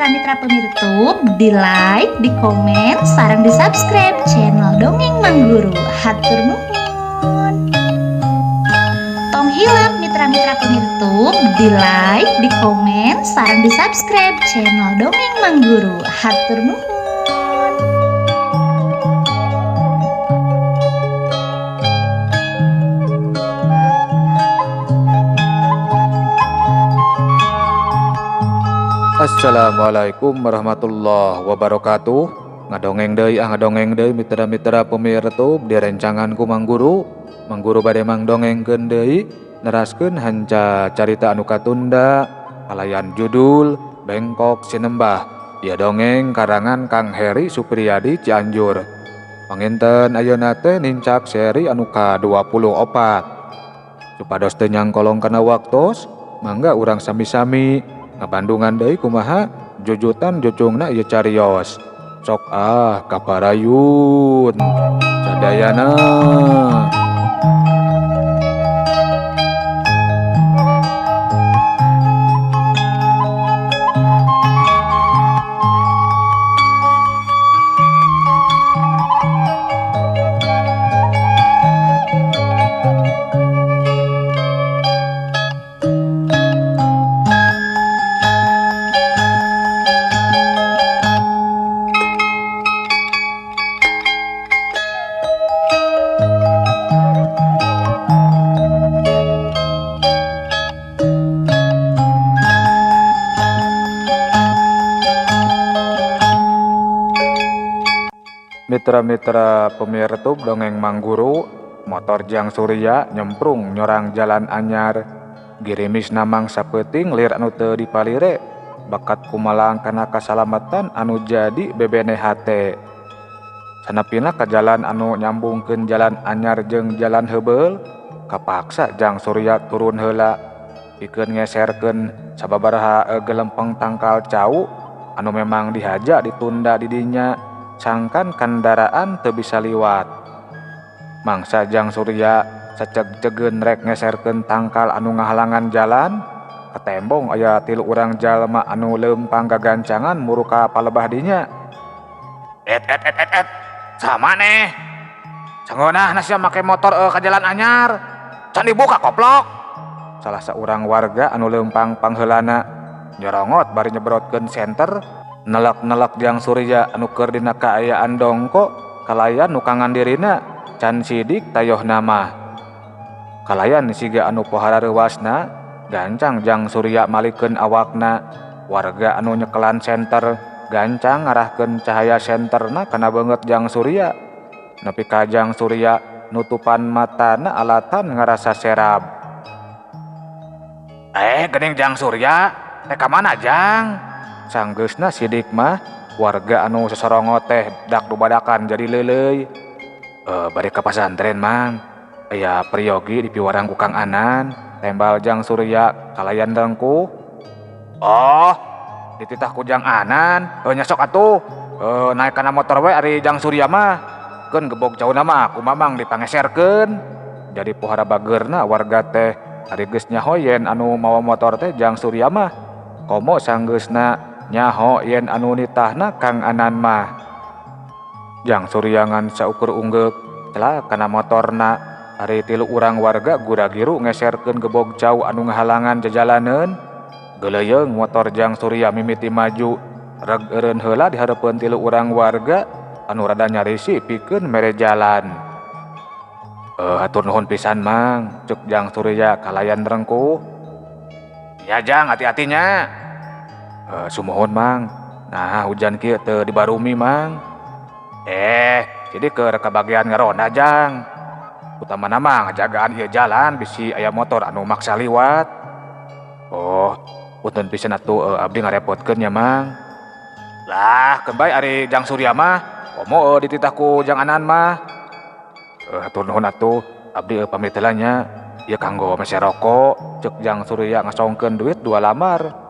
mitra-mitra pemirsa, di like, di komen, sarang di subscribe channel Dongeng Mang Guru. Hatur nuhun. Tong hilap mitra-mitra pemirsa, di like, di komen, sarang di subscribe channel Dongeng Mang Guru. Hatur nuhun. Assalamualaikum warahmatullahi wabarakatuh. Ngadongeng deui mitra-mitra pemirsa di rencanganku Mang Guru. Mang Guru bade mangdongengkeun deui neraskeun hanca carita anu katunda kalayan judul Bengkok Sinembah. Ieu dongeng karangan Kang Heri Supriyadi Cianjur. Panginten ayeuna teh nincak seri anu ka-24. Supados teu nyangkolong kana waktos, mangga urang sami-sami ngabandungan deui kumaha jujutan jucungna ieu carios. Sok kaparayun sadayana. Mitra-mitra pemirsa dongeng Mang Guru, motor Jang Surya nyemprung nyorang jalan anyar. Girimis namang sapeuting lir anu teu dipalire, bakat kumalang kana kasalamatan anu jadi bebene hate. Sanapina ka jalan anu nyambungkeun jalan anyar jeung jalan heubeul, kapaksa Jang Surya turun heula pikeun ngeserkeun sababaraha gelempeng tangkal cau anu memang dihaja ditunda di dinya. Sangkan kendaraan teu bisa liwat. Mangsa Jang Surya saceg-cegen rek ngeserkeun tangkal anu ngahalangan jalan, katembong aya 3 urang jalma anu leumpang gagancangan muru ka palebah dinya. Et, sama neh. Sangeunahna sia make motor ka jalan anyar. Can dibuka koplok. Salah saurang warga anu leumpang pangheulana nyorongot bari nyebrotkeun senter. Nelak-nelak Jang Surya anu keur dina kaayaan dongko kalayan nu kangan dirina can sidik tayohna mah. Kalayan siga anu pohara reuasna gancang Jang Surya malikeun awakna. Warga anu nyekelan senter gancang ngarahkeun cahaya senterna kana beungeut Jang Surya. Nepi ka Jang Surya nutupan matana alatan ngarasa serab. Geuning Jang Surya, teh ka mana Jang? Sanggeusna sidik mah warga anu sesorongot teh dak dubadakan jadi leuleuy. Bade ka pasantren Mang, aya priyogi dipiwarang ku Kang Anan, tembal Jang Surya kalayan dengku. Oh, dititah ku Jang Anan, nya sok atuh. Naik kana motor we ari Jang Surya mah. Keun gebog cauna mah ku mamang dipangeserkeun. Jadi pohara bageurna warga teh ari geus nyahoyen anu mawa motor teh Jang Surya mah. Komo sanggeusna nyaho yen anu nitahna Kang Anan mah. Jang Surya ngan saukur unggeuk celah kana motorna. Ari 3 urang warga gura-giru ngeserkeun gebog cau anu ngahalangan jajalaneun. Geuleyeung motor Jang Surya mimiti maju reg eureun heula di hareupeun 3 urang warga anu rada nyarisi pikeun mere jalan. Hatur nuhun pisan Mang, cuk Jang Surya kalayan rengkuh. Ya Jang, hati-hatinya. Sumuhun Mang. Nah hujan kieu teu dibarumi Mang. Jadi keur kabagian ngaronda Jang. Utamana mah ngajagaan ieu jalan bisi aya motor anu maksa liwat. Oh, punten pisan atuh abdi ngarepotkeun nya Mang. Lah, keun bae ari Jang Surya mah komo dititah ku Jang Anan mah. Hatur nuhun atuh abdi pamit heula nya. Ieu kanggo mese rokok, ceuk Jang Surya ngasongkeun duit 2 lamar.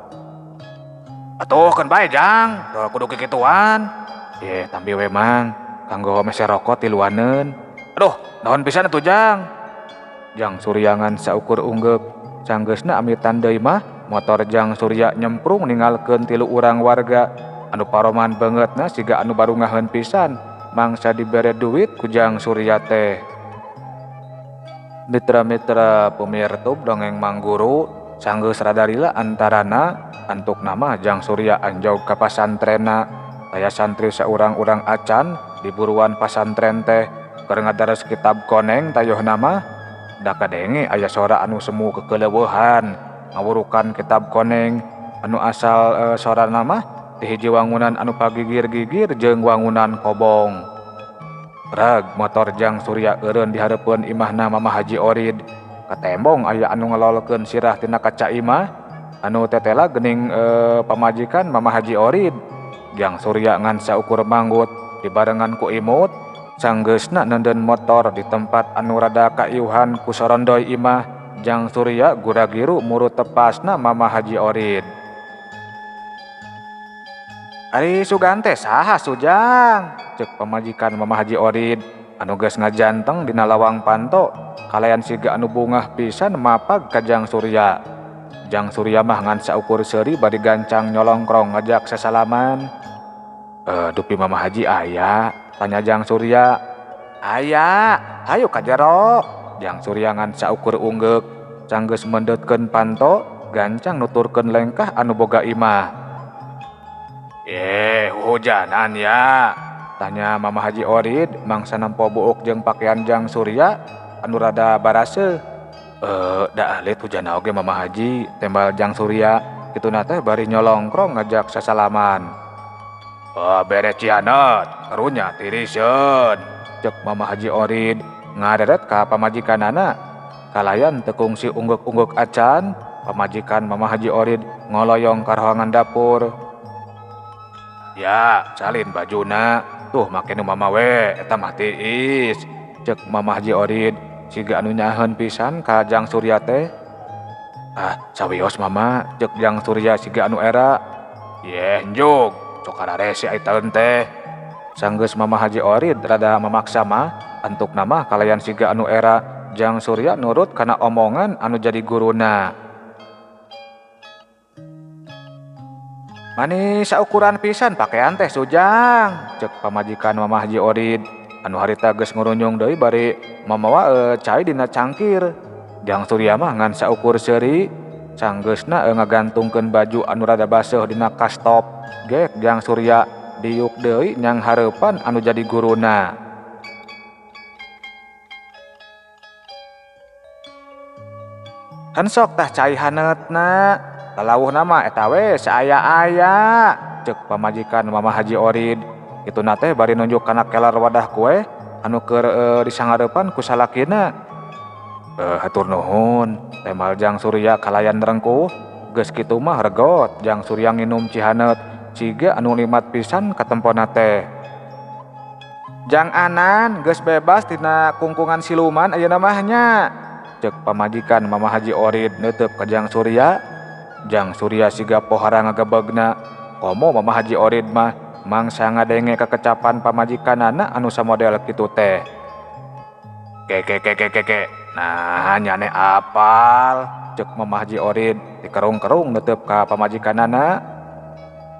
Atuh keun bae Jang, kudu kikituan. Tambi we Mang, kanggo mese rokok tiluaneun. Aduh, naon pisan atuh Jang. Jang Surya ngan saukur unggeuk, sanggeusna amitan deui mah motor Jang Surya nyemprung ninggalkeun 3 urang warga anu paroman bangetna siga anu baru ngaheun pisan mangsa dibere duit ku Jang Surya teh. Mitra-mitra pemirsa dongeng Mang Guru sanggeus radarila antarana antuk nama Jang Surya anjog ka pasantrenna aya santri saurang-urang acan di buruan pasantren teh keur ngadares kitab koneng tayoh nama da kadenge aya sora anu semu kekeleuweuhan ngawurukan kitab koneng anu asal sora nama ti hiji wangunan anu pagigir-gigir jeung wangunan kobong. Rag motor Jang Surya eureun di hareupeun imahna Mama Haji Orid katembong aya anu ngelolkeun sirah tina kaca imah anu tetela geuning pamajikan Mama Haji Orid. Jang Surya ngan saukur manggut dibarengan ku imut sanggeusna nenden motor di tempat anu rada kaiuhan ku sorondoy imah Jang Surya gura-giru murut tepasna Mama Haji Orid. Ari Sugante saha Sujang? Cek pamajikan Mama Haji Orid anu geus ngajanteng dina lawang panto kalayan siga anu bungah pisan mapag ka Jang Surya. Jang Surya mah ngan saukur seuri bari gancang nyolongkrong ngajak sasalaman. Dupi Mama Haji aya? Tanya Jang Surya. Aya, hayu ka jero. Jang Surya ngan saukur unggek sanggeus mendetkeun panto gancang nuturkeun lengkah anu boga imah. Hujanan ya? Tanya Mama Haji Orid mangsa nampo buuk jeung pakaian Jang Surya anu rada baraseuh. Da alit hujana oge Mama Haji, tembal Jang Surya kituna teh bari nyolongkrong ngajak sasalaman. Beres cianet, karunya tiriseun. Cek Mama Haji Orid ngaderet ka pamajikanana. Kalayan tekung si ungguk-ungguk acan, pamajikan Mama Haji Orid ngoloyong ka rohangan dapur. Ya, salin bajuna. Tuh make nu mama we, eta mah tiis. Cek Mama Haji Orid siga anu nyaheun pisan ka Jang Surya teh. Sawios mama, cek Jang Surya siga anu era. Yeh njug, sok kararese ai taeun teh. Sanggeus Mama Haji Orid rada memaksa mah, antuk nama kalayan siga anu era Jang Surya nurut kana omongan anu jadi guruna. Mani saukuran pisan pakaian teh Sujang, cek pamajikan Mama Haji Orid anu harita geus ngurunyung deui bari mamawa cai dina cangkir. Jang Surya mah ngan saukur seuri sanggeusna ngagantungkeun baju anu rada baseuh dina kastop gek Jang Surya diuk deui nyang hareupan anu jadi guruna. Hansok tah cai haneutna, kalawuh nama eta we saaya-aya, cek pamajikan Mama Haji Orid. Kituna teh bari nunjuk kana kelar wadah kue anu keur disangareupan ku salakina. Hatur nuhun, tembal Jang Surya kalayan rengkuh. Geus kitu mah regot Jang Surya nginum cihaneut ciga anu limat pisan ka tempona teh. Jang Anan geus bebas tina kungkungan siluman ayeuna mahnya, cek pamajikan Mama Haji Orid neuteup ka Jang Surya. Jang Surya siga pohara ngagebegna, komo Mama Haji Orid mah mangsa ngadenge kekecapan pamajikanana anu samodel kitu teh. Keke, nah nyane apal, cek Mama Haji Orid dikerung-kerung neuteup ka pamajikanana.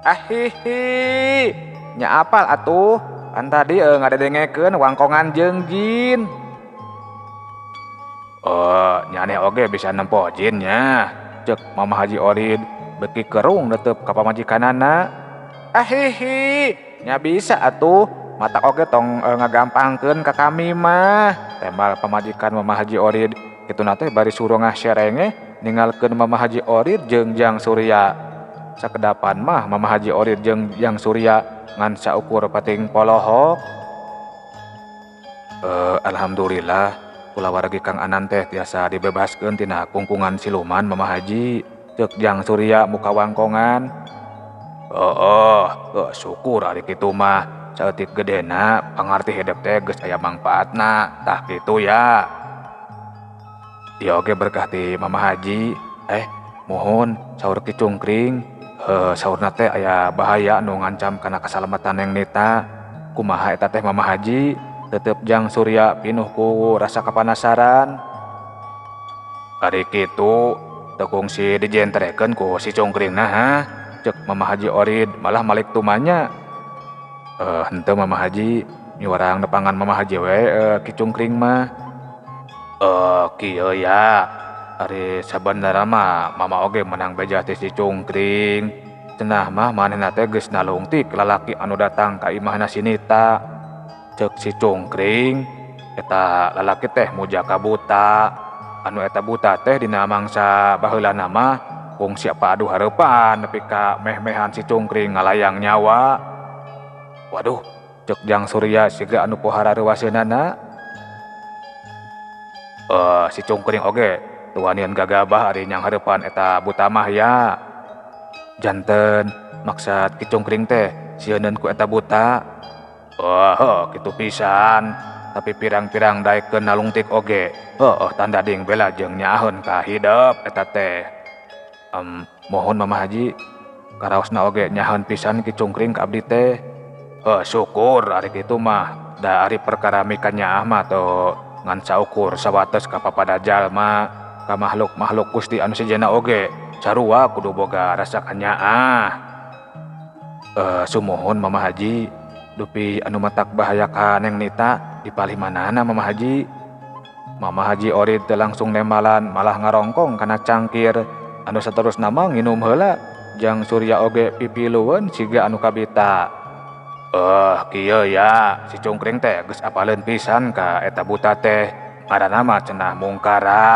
Ahihi, nya apal atuh, kan tadi ngadedengekeun wangkongan jeung jin. Nyane oge bisa nempo jinnya, cek Mama Haji Orid beki kerung neuteup ka pamajikanana. Ahihi, nya bisa atuh, mata oge tong ngagampangkeun ka kami mah, tembal pamajikan Mama Haji Orid. Kituna teh bari suruh ngaserenge ninggalkeun Mama Haji Orid jeung Jang Surya. Sakedapan mah Mama Haji Orid jeung Jang Surya ngan saukur pating polohok. Alhamdulillah kulawargi Kang Anan teh tiasa dibebaskeun tina kungkungan siluman Mama Haji, cek Jang Surya muka wangkongan. Syukur ari kitu mah, saeutik gedena pangarti hidup teh geus aya mangpaatna, tah kitu ya. Ieu oge berkah ti Mama Haji. Mohon saur Ki Cungkring, saurna teh aya bahaya anu ngancam kana kasalamatan yang nita. Kumaha eta teh Mama Haji? Tetep Jang Surya pinuh ku rasa kapanasaran. Ari kitu, tekungsi dijentrekeun ku si cungkringna ha. Cek Mama Haji Orid malah malik tumanya. Henteu Mama Haji, nyuarang nepangan Mama Haji we ki cungkring mah. Kieu ya. Ari sabenerna mah Mama oge menang beja ti si cungkring. Cenah mah manehna teh geus nalungtik lalaki anu datang ka imahna si Nita. Cek si cungkring, eta lalaki teh muja ka buta. Anu eta buta teh dina mangsa baheulana mah kung siapa aduh hareupan nepi ka meh-mehan si cungkring ngalayang nyawa. Waduh, cek Jang Surya siga anu pohara reuwaseunana. Si cungkring oge tuanian gagabah ari nyang hareupan eta buta mah ya. Janten maksud ki cungkring teh sieun ku eta buta. Kitu pisan. Tapi pirang-pirang daekeun nalungtik oge. Tanda ding bela jeung nyaheun ka hideep eta teh. Mohon Mama Haji, karaosna oge nyaheun pisan ki cungkring ka abdi teh. Syukur ari kitu mah. Da ari perkara mika nyaah mah to ngan saukur sawates ka papada jalma, ka makhluk-makhluk Gusti anu sejenna oge. Sarua kudu boga rasa kanyaah. Sumohon Mama Haji, dupi anu matak bahaya ka Neng Nita dipalih manana Mama Haji. Mama Haji Orid teh langsung nemalan malah ngarongkong kana cangkir. Anu saterusna mah nginum heula. Jang Surya oge pipilueun siga anu kabita. Kieu ya, si cungkring teh geus apaleun pisan ka eta buta teh. Ngaranna mah cenah Mungkara.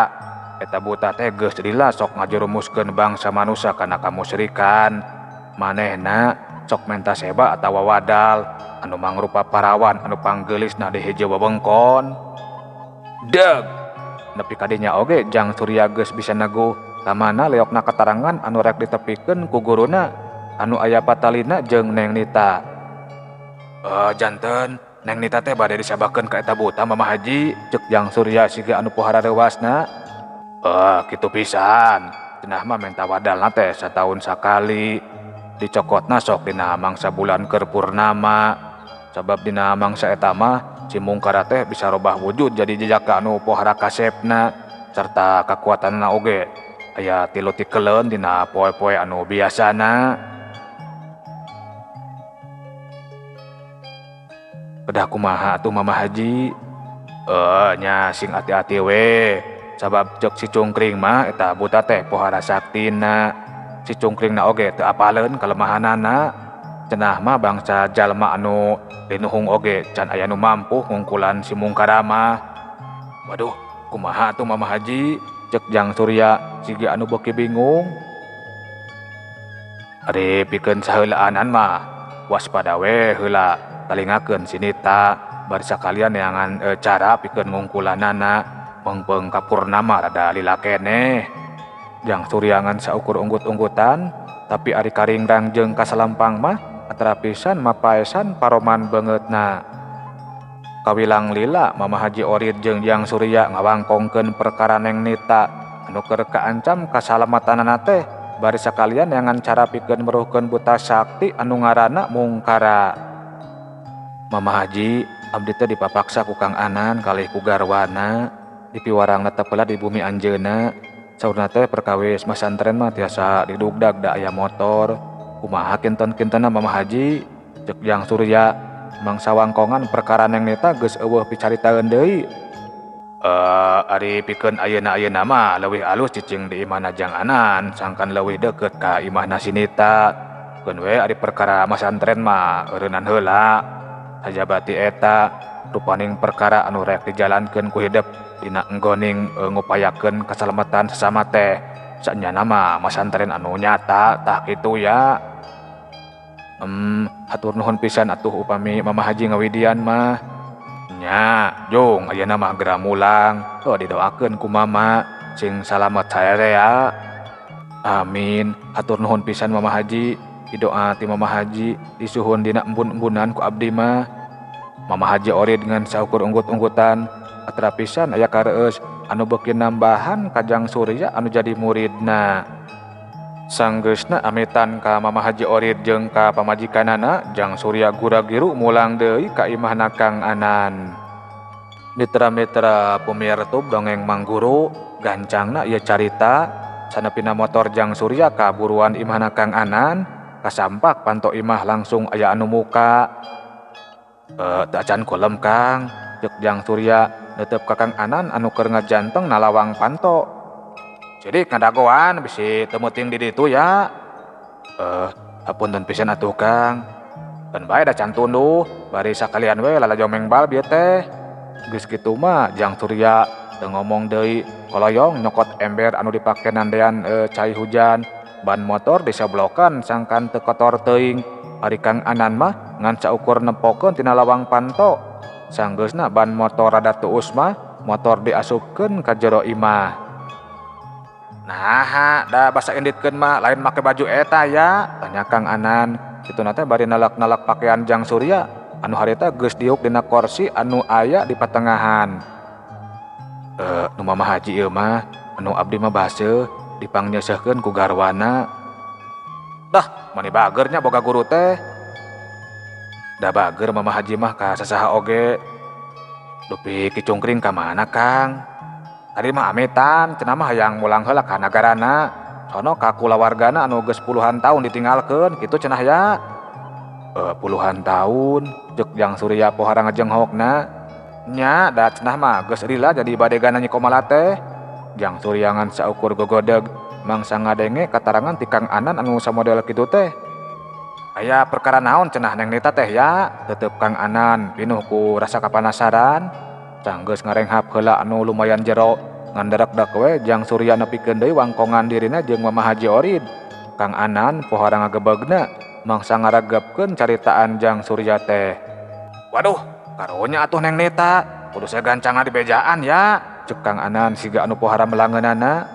Eta buta teh geus lila sok ngajerumuskeun bangsa manusia kana kamusyrikan. Manehna sok menta seba atawa wadal anu mangrupa parawan anu panggeulisna di hiji wewengkon. Deg. Nepi kadinya oge Jang Surya geus bisa naguh tamana leokna keterangan anu rek ditepikeun ku guruna anu aya patalina jeung Neng Nita. Janten Neng Nita teh bade disabakeun ka eta buta Mama Haji, cek Jang Surya siga anu pohara reuasna. Kitu pisan. Cenah mah menta wadalna teh sataun sakali. Dicokotna sok dina mangsa bulan keur purnama. Sabab dina mangsa eta mah si Mungkara teh bisa robah wujud jadi jejaka anu pohara kasepna sarta kakuatanna oge aya 3 tikeleun dina poe-poe anu biasana. Kedah kumaha atuh Mama Haji? Nya sing ati-ati we. Sabab cek si cungkring mah eta buta teh pohara saktina. Si cungkringna oge teu apaleun kalemahanana. Cenah mah bangsa jalma anu linuhung oge can aya nu mampu ngungkulan si Mungkara mah. Waduh, kumaha atuh Mama Haji? Cek Jang Surya siga anu beuki bingung. Ari pikeun saheuleanan mah waspada we heula talingakeun si Nita bari sakalian neangan cara pikeun ngungkulanana meungpeung ka purnama rada lila keneh. Jang Surya ngan saukur unggut-unggutan tapi ari karingrang jeung kasalampang mah antara pisan mapaesan paroman beungeutna. Kawilang lila Mama Haji Orid jeung Jang Surya ngawangkongkeun perkara Neng Nita anu keur kaancam kasalamatanana teh bari sakalian neangan cara pikeun meruhkeun buta sakti anu ngaranna Mungkara. Mama Haji, abdi teh dipapaksa ku Kang Anan kalih ku garwana dipiwarangna tepela di bumi anjeunna. Saurna teh perkawis masantren mah tiasa didugdag da aya motor. Kumaha kinten-kintenna Mama Haji? Cek Jang Surya. Mangsa wangkongan perkara Neng Nita geus eueuh picaritaeun deui. Ari pikeun ayeuna-ayeuna mah leuwih alus cicing di imahna Jang Anan sangkan leuwih deukeut ka imahna si Nita. Keun we ari perkara masantren mah eureunan heula. Sajabati eta rupaning perkara anu rek dijalankeun ku hideep dina enggoning ngupayakeun kasalamatan sesama teh. Saenyana mah masantren anu nyata tah kitu ya. Hatur nuhun pisan atuh upami Mama Haji ngawidian mah. Nya, jong ayeuna mah gera mulang. Didoakeun ku Mama sing salamet saere ya. Amin. Hatur nuhun pisan Mama Haji. Didoa ti Mama Haji disuhun dina embun-embunan ku abdi mah. Mama Haji Orid dengan saukur unggut-unggutan atra pisan aya kareueus anu beuki nambahan ka Jang Surya anu jadi muridna. Sanggeusna amitan ka Mama Haji Orid jeung ka pamajikanana, Jang Surya gura-giru mulang deui ka imahna Kang Anan. Mitra-mitra pemirsa dongeng Mang Guru, gancangna ieu carita sanepina motor Jang Surya kaburuan imahna Kang Anan kasampak panto imah langsung aya anu muka. Teu acan kolem Kang, ceuk Jang Surya neuteup ka Kang Anan anu keur ngajanteng nalawang panto. Sidik ngadagoan bisi teu meuting di ditu ya. Hapunten pisan atuh Kang. Kan bae da can tunduh, bari sakalian we lalajong bal bieu teh. Geus kitu mah Jang Surya teu ngomong deui, koloyong nyokot ember anu dipake nandean cai hujan. Ban motor disablokan sangkan teu kotor teuing. Ari Kang Anan mah ngan saukur nempokeun tina lawang panto. Sanggeusna ban motor rada tuus mah motor diasupkeun ka jero imah. Nah, da basa enditkeun mah lain make baju eta ya, tanya Kang Anan. Kituna teh bari nalak-nalak pakaian Jang Surya anu harita geus diuk dina kursi anu aya di patengahan. Nu Mamah Haji ieu mah anu abdi mah baseuh dipangnyeuseuhkeun ku garwana. Dah, mani bagernya boga guru teh. Da bager Mamah Haji mah ka sasaha oge. Dupi kicungkring ka mana Kang? Tadi mah amitan, cenah mah hayang mulang heula ka nagarana. Sono ka kulawargana anu geus puluhan tahun ditinggalkeun, kitu cenah ya. Puluhan tahun, ceuk Jang Surya pohara ngajenghokna. Nya, da cenah mah geus rila jadi badegana Nyi Komala teh. Jang Surya ngan saukur gogodeg, mangsa ngadenge katarangan ti Kang Anan anu samodel kitu teh. Aya perkara naon cenah Neng Nita teh ya? Tetep Kang Anan pinuh ku rasa kapanasaran. Sanggeus ngarenghap heula anu lumayan jero ngan darak-dak we Jang Surya nepikeun deui wangkongan dirina jeung Mamah Haji Orid. Kang Anan pohara ngagebegna mangsa ngaragebkeun caritaan Jang Surya teh. Waduh, karunya atuh Neng Nita, kudu sagancangan di bejaan ya, ceuk Kang Anan siga anu pohara melangeunana.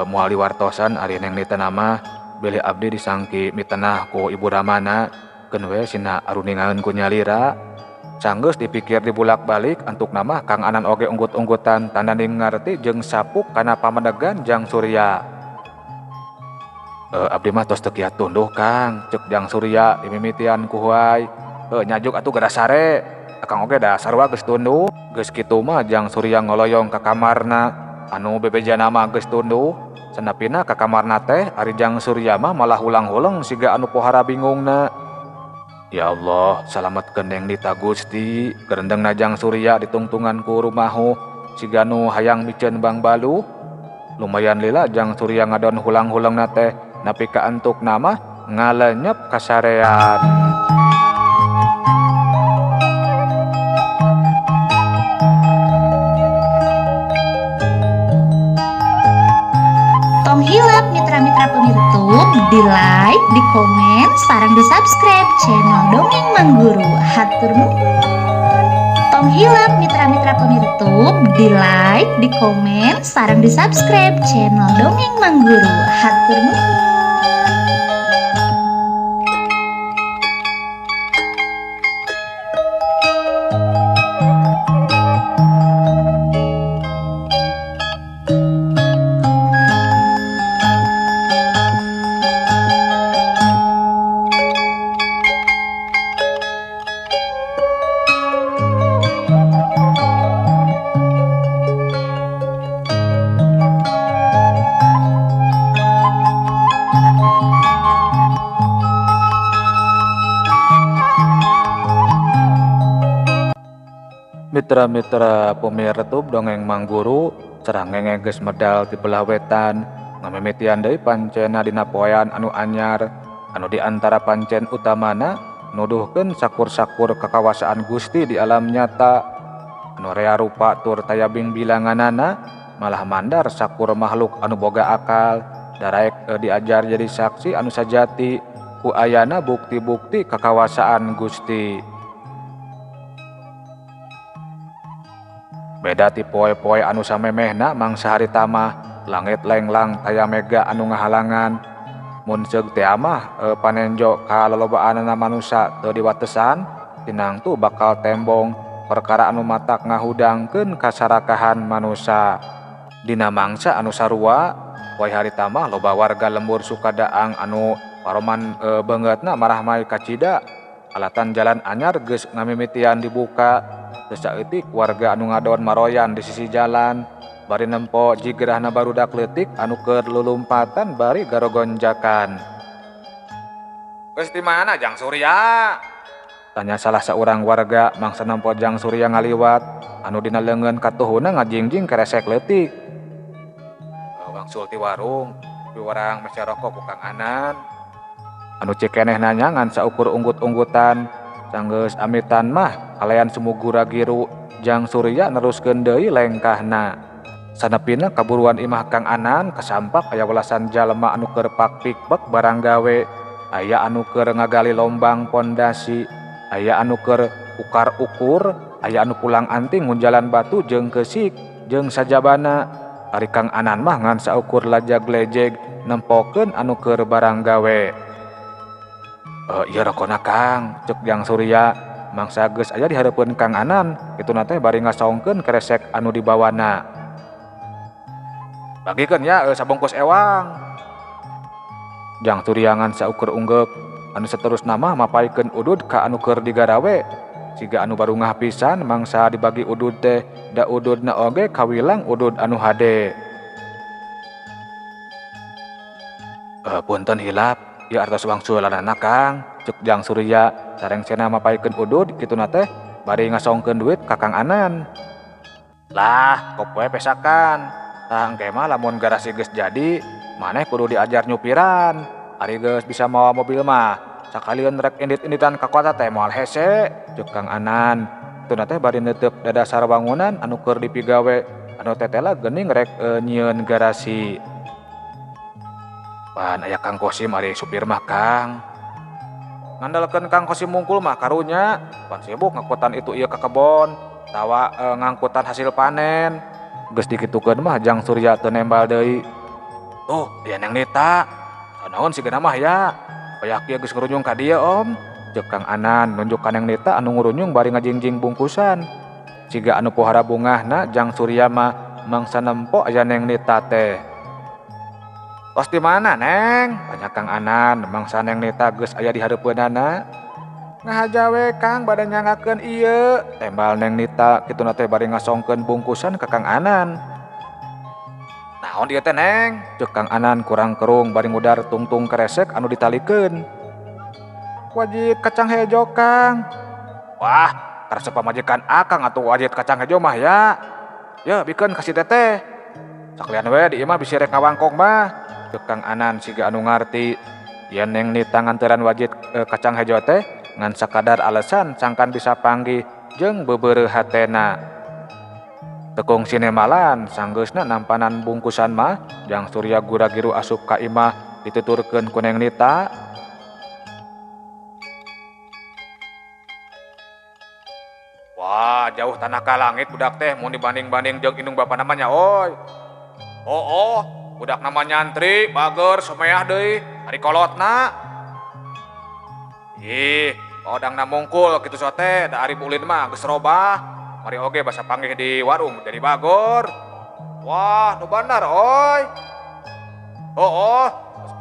Moal diwartosan ari Neng Nita nama bilih abdi disangki mitenah ku Ibu Ramana, keun we sina aruningaeun ku nyalira. Sanggeus dipikir dibulak-balik antuk nama Kang Anan oge unggut-unggutan tandanding ngarti jeung sapuk kana pamadegan Jang Surya. Abdi mah tos teu kiat tunduh Kang, ceuk Jang Surya dimimitian ku huai. Nyajuk atuh gara sare, akang oge da sarua geus tunduh. Geus kitu mah Jang Surya ngoloyong ka kamarna, anu bebejana mah geus tunduh. Sanapina ka kamarna teh ari Jang Surya mah malah ulang-ulang siga anu pohara bingungna. Ya Allah, salametkeun Neng Nita Gusti, gerendengna Jang Surya ditungtungan ku rumahu siga nu hayang miceun Bang Balu. Lumayan lila Jang Surya ngadon hulang-hulangna teh nepi ka antukna mah ngalenyep kasarean. Tong hilap mitra-mitra pemirtub, di like, di komen, sareng di subscribe channel Dongeng Mangguru. Hatur nuhun. Tong hilap mitra-mitra pemirtub, di like, di komen, sareng di subscribe channel Dongeng Mangguru. Hatur nuhun. Mitra-mitra pemirtub Dongeng Mangguru sareng ngegeus medal ti belah wetan ngamimitian deui pancena dina poean anu anyar anu diantara pancen utamana nuduhkeun sakur-sakur kakawasaan Gusti di alam nyata anu rea rupa tur tayabing bilanganana malah mandar sakur makhluk anu boga akal daraek diajar jadi saksi anu sajati ku ayana bukti-bukti kakawasaan Gusti. Beda ti poe-poe anu samemehna mangsa harita mah langit lenglang taya mega anu ngahalangan. Mun ceug teh mah panenjo ka lolobaanna manusia teu diwatesan tinang tu bakal tembong perkara anu matak ngahudangkeun kasarakahan manusia. Dina mangsa anu sarua poe harita mah loba warga lembur Sukadaang anu paroman beungeutna marah mai kacida alatan jalan anyar geus ngamimitian dibuka. Terus saeutik warga anu ngadon maroyan di sisi jalan bari nempo jigerahna barudak leutik anu keur lulumpatan bari garogonjakan. "Geus di mana Jang Surya?" tanya salah seorang warga mangsa nempo Jang Surya ngaliwat anu dina leungeun katuhuna ngajingjing keresek leutik. "Wangsul ti warung, piwarang mese rokok ku Kang Anan." Anu cekeneh nanya ngan saukur unggut-unggutan. Sanggeus amitan mah kalean sumugu ragiru Jang Surya neruskeun deui lengkahna. Sanepina kaburuan imah Kang Anan kasampak aya welasan jalma anu keur pakpikbek barang gawe, aya anu keur ngagali lombang pondasi, aya anu keur ukar ukur, aya anu pulang anting ngunjalan batu jeung keusik jeung sajabana. Ari Kang Anan mah ngan saukur lajag-lejeg nempokeun anu keur barang gawe. "Ieu rokona Kang," ceuk Jang Surya. Mangsa geus aya di hareupeun Kang Anan, kituna teh bari ngasongkeun kresek anu dibawana. "Bagikeun ya sabungkus ewang." Jang Surya ngan saukur unggek, anu saterusna mah mapaikeun udud ka anu keur digarawe. Siga anu barungah pisan mangsa dibagi udud teh, da ududna oge kawilang udud anu hade. "Punten hilap, ieu artos wangsulanana Kang," ceuk Jang Surya sareng cenah mapaikeun udud kituna teh bari ngasongkeun duit ka Kang Anan. "Lah, kop we pesakan. Tah engke mah lamun garasi geus jadi, maneh kudu diajar nyupiran. Ari geus bisa mawa mobil mah, sakalian rek indit-inditan ka kota teh moal hese," ceuk Kang Anan. Kituna teh bari neuteup dadasar bangunan anu keur dipigawe, anu tetela geuning rek nyieun garasi. "Pan aya Kang Kosim ari supir mah Kang." "Ngandalkeun Kang Kosim mungkul mah karunya, pan sibuk ngangkutan itu ieu ka kebon, tawa ngangkutan hasil panen." Geus dikitukeun mah Jang Surya teu nembal deui. "Tuh, dia Neng Nita. Sanaon sigana mah ya? Bayak ieu geus ngurunyung ka dieu Om," ceuk Kang Anan nunjuk ka Neng Nita anu ngurunyung bari ngajingjing bungkusan. Siga anu pohara bungahna Jang Surya mah mangsa nempo aya Neng Nita teh. "Tos di mana Neng?" tanya Kang Anan mangsa Neng Nita geus aya di hareupeunana. "Ngahaja we Kang bade nyangakeun ieu," tembal Neng Nita kituna teh bari ngasongkeun bungkusan ka Kang Anan. "Naon ieu teh Neng?" ceuk Kang Anan kurang kerung bari ngudar tungtung kresek anu ditalikeun. "Wajit kacang hejo Kang." "Wah, karesep pamajikan akang atuh wajit kacang hejo mah ya. Ye bikeun kasih teteh. Sakalian we di ieu mah bisi rek ngawangkong mah," ceuk Kang Anan siga anu ngarti yen Neng Nita nganteran wajit kacang hejo teh ngan sakadar alesan sangkan bisa panggih jeung bebeureuh hatena. Tekung sinemalan sanggeusna nampanan bungkusan mah Jang Surya gura-giru asup ka imah dituturkeun ku Neng Nita. "Wah, jauh tanah ka langit budak teh mun dibanding-banding jeung indung bapa namanya oi. Oh, budak nama nyantri, bager, sumeah deui, ari kolotna. Ih, odangna mungkul kitu sote, da ari bulin mah geus robah. Mari oge basa panggih di warung jadi bagor. Wah, nu bandar oi. Oh,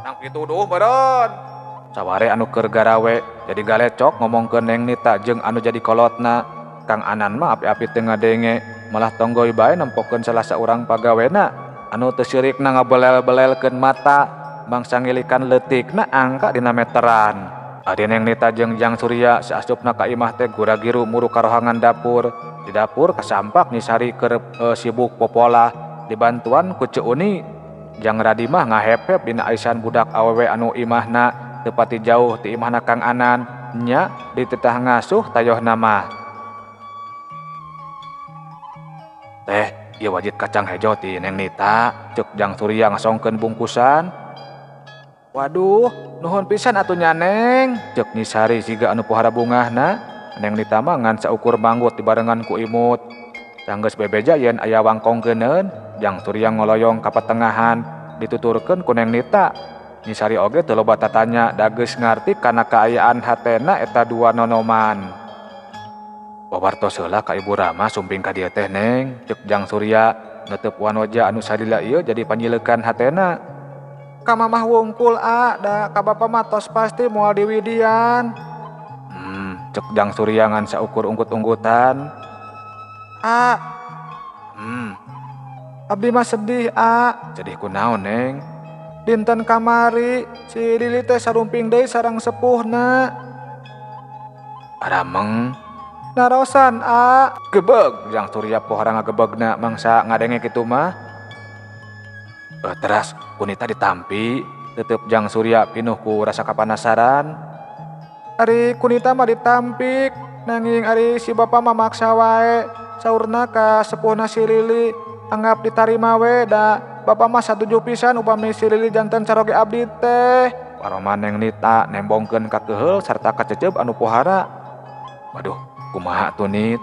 menang kitu duh beureun." Saware anu keur garawe jadi galecok ngomongkeun Neng Nita jeung anu jadi kolotna. Kang Anan mah api-api teu ngadenge, malah tonggoy bae nempokeun salah saurang pagawena anu teu sirikna ngabelel-belelkeun mata bangsa ngilikan leutikna angka dina meteran. Adi Neng Nita jeung Jang Surya saasupna ka imah teh gura-giru muru karohangan dapur. Di dapur kasampak Nisari keur sibuk popolah dibantuan ku Ceu Uni. Jang Radi mah ngahep-hep dina aisan budak awewe anu imahna teu pati jauh ti imahna Kang Anan nya di teteh ngasuh tayohna mah. "Teh, ieu wajit kacang hejo ti Neng Nita," ceuk Jang Surya ngasongkeun bungkusan. "Waduh, nuhun pisan atuh nya Neng," ceuk Nisari siga anu pohara bungahna. Neng Nita mah ngan saukur manggut dibarengan ku imut. Sanggeus bebeja yen aya wangkongkeuneun, Jang Surya ngoloyong ka patengahan dituturkeun ku Neng Nita. Nisari oge teu loba tatanya da geus ngarti kana kaayaan hatena eta dua nonoman. "Wawartos heula ka Ibu Rama sumping ka dieu teh Neng," ceuk Jang Surya neuteuk wanoja anu sadila ieu jadi panyileukan hatena. "Ka Mamah wungkul da ka Bapa mah tos pasti moal diwidian," ceuk Jang Surya ngan saukur unggut-unggutan. Abdi mah sedih, Sedih kunaon, Neng? Dinten kamari si Lili teh sarumping deui sareng sepuhna. Arameng narosan, gebeg Jang Surya pohara ngagebegna mangsa ngadenge kitu mah. Teras kunita ditampi, tetep Jang Surya pinuh ku rasa kapanasaran. Ari kunita mah ditampik, nanging ari si bapa mah maksa wae. Saurna ka sepuhna si Lili, anggap ditarima we da bapa mah satuju pisan upami si Lili janten caroge abdi teh. Paroman Neng Nita nembongkeun ka keheul sarta ka cecep anu pohara. Waduh, kumaha tuh Nit?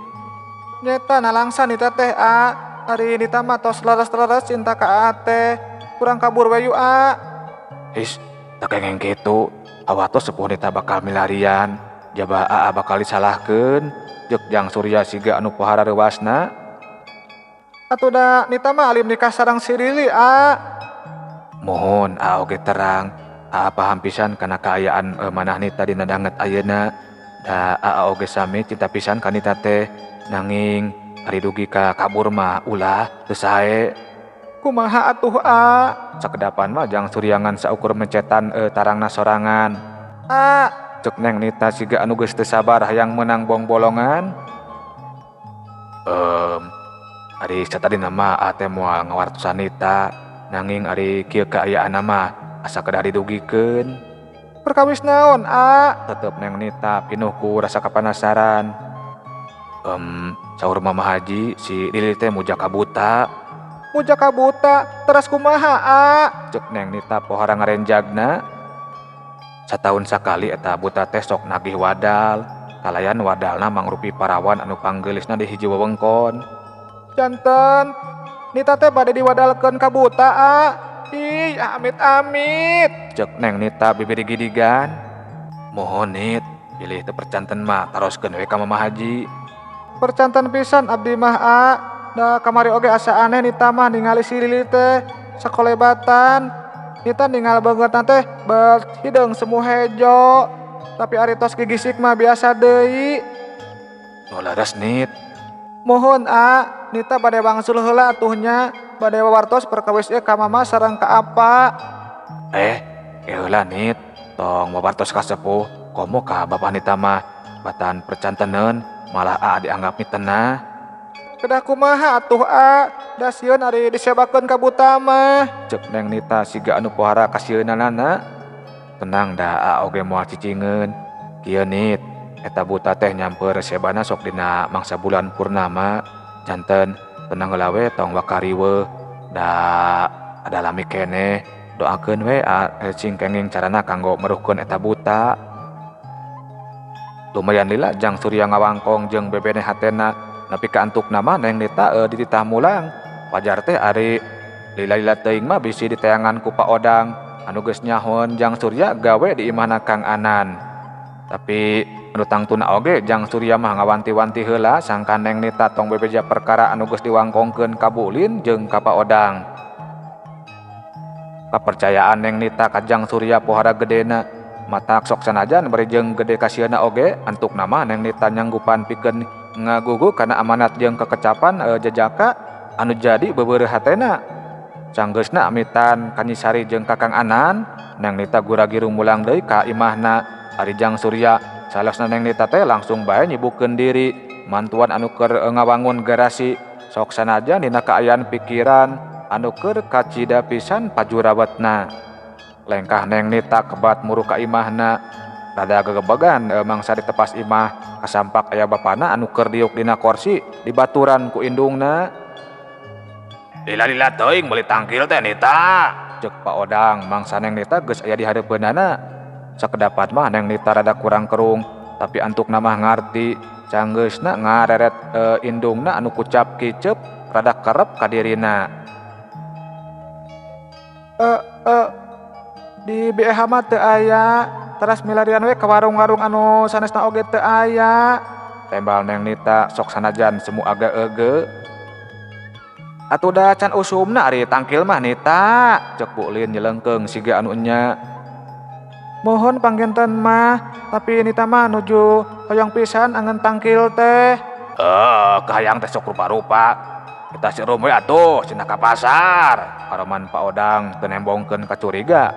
Nyeta nalangsa Nita teh, Ari Nita mah tos leres-leres cinta ka teh. Kurang kabur we yu, His, tak kengeng kitu. Awatos sepuh Nita bakal milarian. Jaba bakal disalahkeun. Jek Jang Surya siga anu pohara rewasna. Atuh da Nita mah alim nikah sareng si Lili, Mohon oge terang. Paham pisan kana kaayaan manah Nita dina danget ayeuna. Da oge sami cinta pisan ka Nita teh. Nanging ari dugi ka kabur mah ulah teu sae. Kumaha atuh, Sakedapan mah Jang Surya ngan saukur mencetan tarangna sorangan. Cek Neng Nita siga anu geus teu sabar hayang menang bong-bolongan. Ari satadina mah teh moal ngawartosan Nita, nanging ari kieu kaayaan mah asa kedah didugikeun. Perkawis naon, Tetep Neng Nita pinuh ku rasa kapanasaran. Saur Mama Haji si Lili teh muja kabuta. Muja kabuta, teras kumaha, Cek Neng Nita pohara ngarenjagna. Satahun sakali eta buta teh sok nagih wadal. Kalayan wadalna mangrupi parawan anu panggeulisna di hiji wewengkon. Janten, Nita teh bade diwadalkeun ka buta, Ih, amit-amit, Cek Neng Nita bibir gidigan. Mohon Nit, pilih teu percanten mah taroskeun we ka Mama Haji. Percanten pisan abdi mah, Da kamari oge asa aneh Nita mah ningali si Lili teh sakolebatan. Nita ningal bangetan teh bet hideung semu hejo. Tapi ari tos gigisik mah biasa deui. Nu laras Nit. Mohon, Nita bade wangsul heula atuhnya. Bade wawartos perkawis ieu ka Mama sareng ka apa. Heula Nit. Tong wawartos ka sepuh. Komo ka Bapak Nita mah batan percanteneun malah dianggap mitena. Kedah kumaha atuh, Da sieun ari disebakeun ka buta mah. Cek Neng Nita siga anu pohara kasieunanana. Tenang da oge moal cicingeun. Kieu Nit, eta buta teh nyamper sebana sok dina mangsa bulan purnama. Janten tenang heula we tong wakariweuh. Da adalami keneh doakeun we cing kenging carana kanggo meruhkeun eta buta. Lumayan lila Jang Surya ngawangkong jeung bebene hatena. Nepi ka antuk nama Neng Nita di titah mulang. Wajar teh ari lila-lila teuing mah bisi diteangan ku Pak Odang anu geus nyahon Jang Surya gawe di imahna Kang Anan. Tapi anu tangtuna oge Jang Surya mah ngawanti-wanti heula sangkan Neng Nita tong bebeja perkara anu geus diwangkongkeun ka Bulin jeung ka Pak Odang. Kapercayaan Neng Nita ka Jang Surya pohara gedena matak sok sanajan bari jeung gede kasieuna oge antuk nama Neng Nita nyanggupan pikeun ngagugu karena amanat jeung kekecapan jejaka anu jadi bebeureuh hatena. Canggeusna amitan Kanyisari jeung Kakang Anan, Neng Nita guragi rumulang deui ka imahna. Ari Jang Surya salosna Neng Nita teh langsung bae nyibukeun diri mantuan anu keur ngawangun garasi sok sanajan dina kaayaan pikiran anu keur kacida pisan pajurawetna. Lengkah Neng Nita kebat muru ka imahna. Rada gegebegan mangsa ditepas imah kasampak aya bapana anu keur diuk dina kursi dibaturan ku indungna. Lila-lila teuing meuli tangkil teh Nita, cek Pak Odang mangsa Neng Nita geus aya di hareupeunana. Sakedapat mah Neng Nita rada kurang kerung, tapi antukna mah ngarti. Canggeusna ngareret indungna anu kucap kicep rada kerep ka dirina. Di BH mah teu aya. Teras milarian we ke warung-warung anu sanesna oge teu aya. Tembal Neng Nita sok sanajan semu aga ege. Atuh da can usumna ari tangkil mah Nita, cek Bu Lin nyelengkeung siga anu nya. Mohon panggenten mah, tapi Nita mah nuju hoyong pisan angen tangkil teh. Kahayang teh sok rupa-rupa. kita si rum we atuh cenah ka pasar. Paroman Pak Odang teu nembongkeun kacuriga.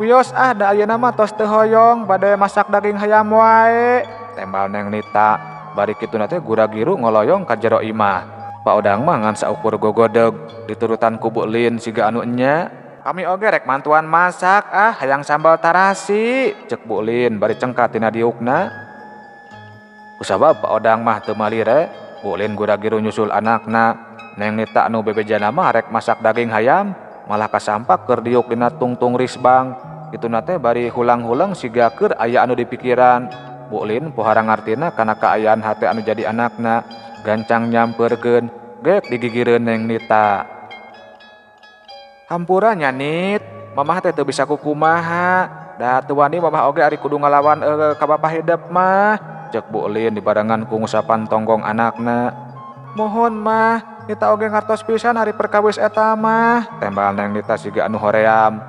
Wios da ayeuna mah tos teu hoyong bade masak daging hayam wae. Tembal Neng Nita. Bari kituna teh gura-giru ngoloyong ka jero imah. Pak Odang mah ngan saukur gogodeg diturutan ku Bu Lin siga anu enya. Kami oge rek mantuan masak hayang sambal tarasi, cek Bu Lin bari cengkat tina diukna. Kusabab Pak Odang mah teu malire, Bu Lin gura-giru nyusul anakna. Neng Nita anu bebejana mah rek masak daging hayam, malah kasampak keur diuk dina tungtung risbang. Kituna teh bari hulang-hulang siga keur aya anu dipikiran. Bu Lin pohara ngartina kana kaayaan hate anu jadi anakna, gancang nyamperkeun, geuk digigireun Neng Nita. Hampura nya Nit, mamah teh teu bisa kukumaha. Da teu wani mamah oge ari kudu ngalawan ka bapa hideep mah, cek Bu Lin dibarengan ku ngusapan tonggong anakna. Mohon mah, Nita oge ngartos pisan hari perkawis eta mah, tembal Neng Nita siga anu hoream.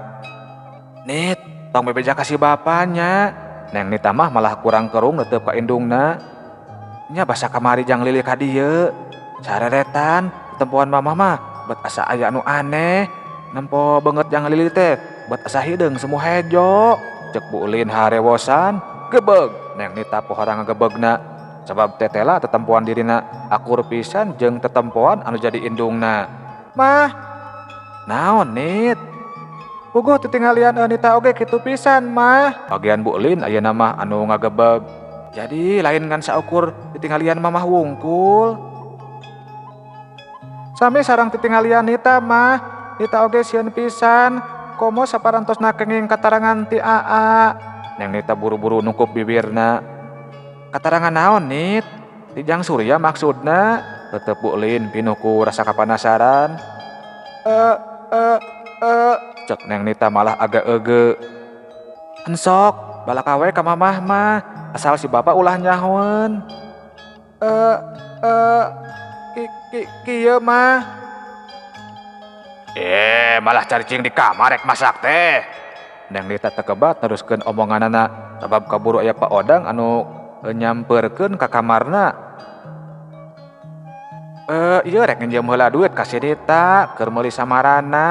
Nit, tong bebeja kasih bapanya. Neng Nita mah malah kurang kerung neuteup ka indungna. Nya basa kamari jang lili ka dieu. Sareretan, tempuan mamah mah bet asa aya anu aneh. Nempo banget yang lili teh buat asa hideung semu hejo, cek Bu Lin harewosan. Gebeg Neng Nita pohara ngagebegna sabab tetela tetempuan dirina akur pisan jeung tetempuan anu jadi indungna. Mah naon Nit? Puguh titingalian Nita oge kitu pisan mah. Bagian Bu Lin ayeuna mah anu ngagebeg. Jadi lain ngan saukur titingalian mamah wungkul. Sami sareng titingalian Nita mah. Nita oge sieun pisan, komo saparantosna kenging katarangan ti Aa. Neng Nita buru-buru nukup bibirna. Katarangan naon Nit? Ti Jang Surya maksudna? Tetep Bu Lin pinuh ku rasa kapanasaran. Cek Neng Nita malah agak ege. Ensok, balakawe ka mamah mah, asal si bapa ulah nyahoeun. Kieu mah. Malah caricing di kamar rek masak teh. Neng Nita tekebat teruskeun omonganana sabab kaburu aya Pak Odang anu nyamperkeun ka kamarna. Ieu rek nginjem heula duit ka si Nita keur meuli samarana.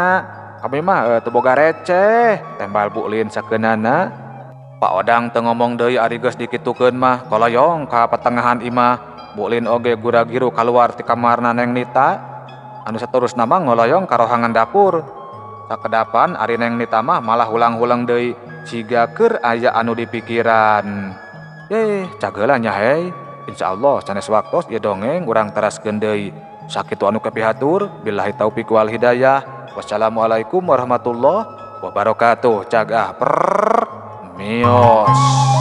Kami mah teu boga receh, tembal Bu Lin sakeunana. Pak Odang teu ngomong deui ari geus dikitukeun mah koloyong ka patengahan imah. Bu Lin oge gura-giru kaluar ti kamarna Neng Nita. Anu saterusna mah ngoloyong ka rohangan dapur. Sakedapan ari Neng Nita mah malah hulang-hulang deui siga keur aya anu dipikiran. Cageula nya hei. Insyaallah sanes waktos ieu dongeng urang teraskeun deui. Sakitu anu kapihatur, billahi taufiq wal hidayah. Wassalamualaikum warahmatullahi wabarakatuh. Cagah mios.